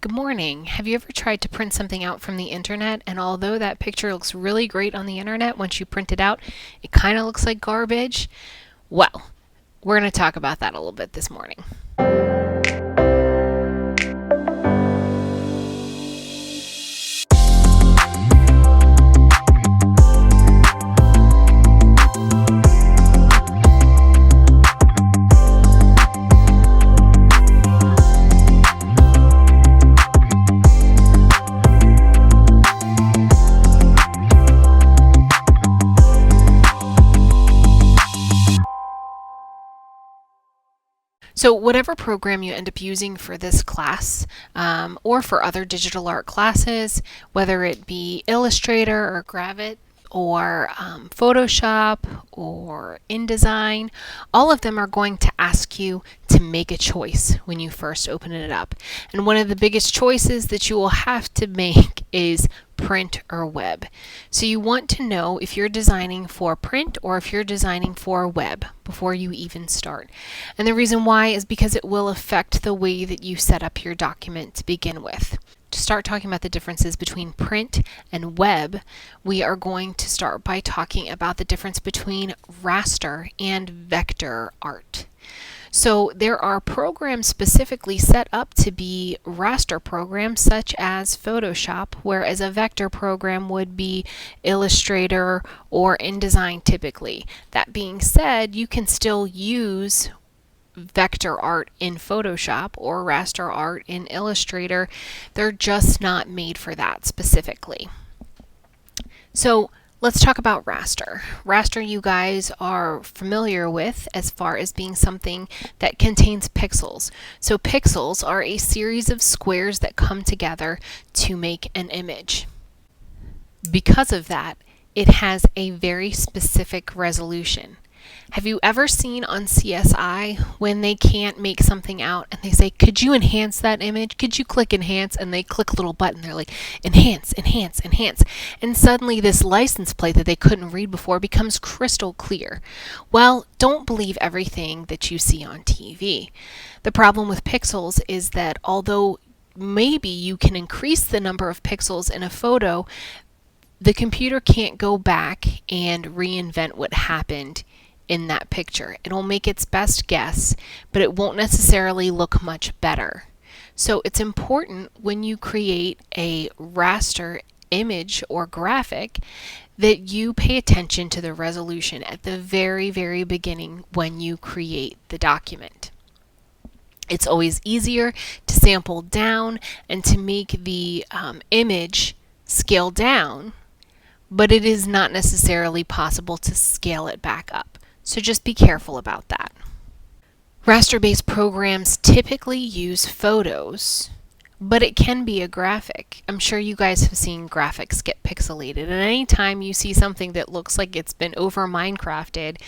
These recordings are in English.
Good morning. Have you ever tried to print something out from the internet, and although that picture looks really great on the internet, once you print it out, it kind of looks like garbage? Well, we're going to talk about that a little bit this morning. So whatever program you end up using for this class or for other digital art classes, whether it be Illustrator or Gravit or Photoshop or InDesign, all of them are going to ask you to make a choice when you first open it up. And one of the biggest choices that you will have to make is print or web. So you want to know if you're designing for print or if you're designing for web before you even start. And the reason why is because it will affect the way that you set up your document to begin with. To start talking about the differences between print and web, we are going to start by talking about the difference between raster and vector art. So there are programs specifically set up to be raster programs such as Photoshop, whereas a vector program would be Illustrator or InDesign typically. That being said, you can still use vector art in Photoshop or raster art in Illustrator. They're just not made for that specifically. So let's talk about raster. Raster you guys are familiar with as far as being something that contains pixels. So pixels are a series of squares that come together to make an image. Because of that, it has a very specific resolution. Have you ever seen on CSI when they can't make something out and they say, could you enhance that image? Could you click enhance? And they click a little button. They're like, enhance, enhance, enhance. And suddenly this license plate that they couldn't read before becomes crystal clear. Well, don't believe everything that you see on TV. The problem with pixels is that although maybe you can increase the number of pixels in a photo, the computer can't go back and reinvent what happened in that picture. It'll make its best guess, but it won't necessarily look much better. So it's important when you create a raster image or graphic that you pay attention to the resolution at the very, very beginning when you create the document. It's always easier to sample down and to make the image scale down, but it is not necessarily possible to scale it back up. So just be careful about that. Raster-based programs typically use photos, but it can be a graphic. I'm sure you guys have seen graphics get pixelated, and anytime you see something that looks like it's been over Minecrafted,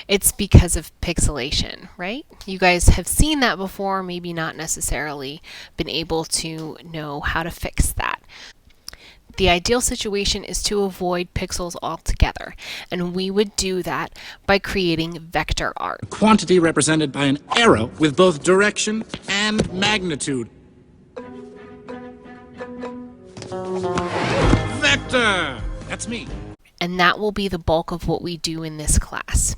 it's because of pixelation, right? You guys have seen that before, maybe not necessarily been able to know how to fix that. The ideal situation is to avoid pixels altogether, and we would do that by creating vector art. Quantity represented by an arrow with both direction and magnitude. Vector! That's me. And that will be the bulk of what we do in this class.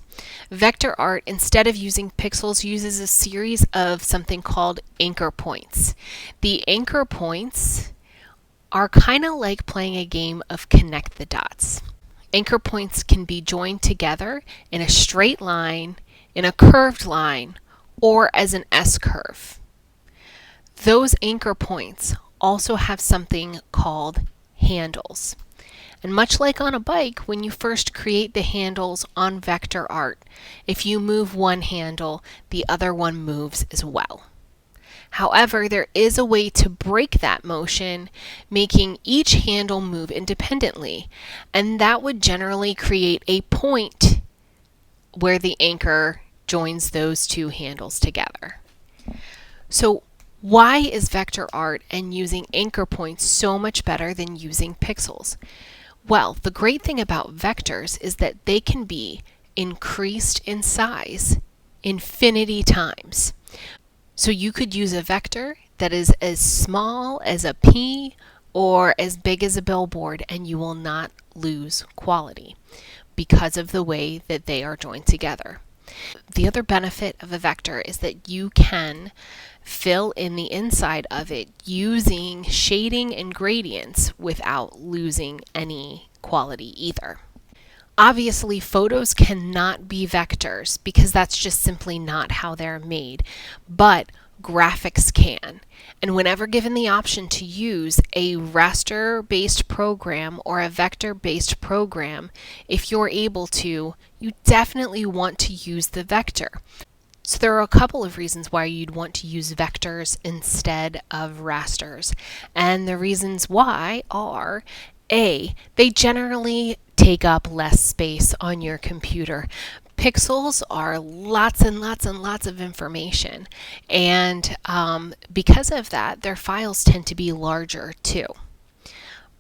Vector art, instead of using pixels, uses a series of something called anchor points. The anchor points are kind of like playing a game of connect the dots. Anchor points can be joined together in a straight line, in a curved line, or as an S-curve. Those anchor points also have something called handles. And much like on a bike, when you first create the handles on vector art, if you move one handle, the other one moves as well. However, there is a way to break that motion, making each handle move independently, and that would generally create a point where the anchor joins those two handles together. So why is vector art and using anchor points so much better than using pixels? Well, the great thing about vectors is that they can be increased in size infinity times. So you could use a vector that is as small as a pea or as big as a billboard, and you will not lose quality because of the way that they are joined together. The other benefit of a vector is that you can fill in the inside of it using shading and gradients without losing any quality either. Obviously, photos cannot be vectors because that's just simply not how they're made, but graphics can. And whenever given the option to use a raster-based program or a vector-based program, if you're able to, you definitely want to use the vector. So there are a couple of reasons why you'd want to use vectors instead of rasters. And the reasons why are A, they generally take up less space on your computer. Pixels are lots and lots and lots of information, and because of that, their files tend to be larger too.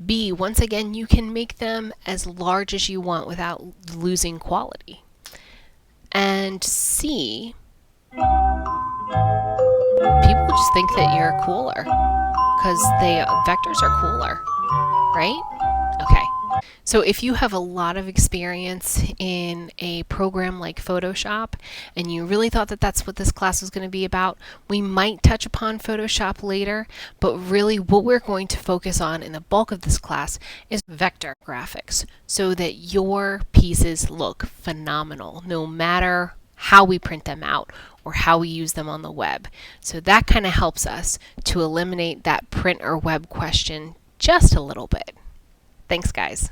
B, once again, you can make them as large as you want without losing quality. And C, people just think that you're cooler because vectors are cooler, right? Okay. So if you have a lot of experience in a program like Photoshop and you really thought that that's what this class was going to be about, we might touch upon Photoshop later, but really what we're going to focus on in the bulk of this class is vector graphics so that your pieces look phenomenal no matter how we print them out or how we use them on the web. So that kind of helps us to eliminate that print or web question just a little bit. Thanks, guys.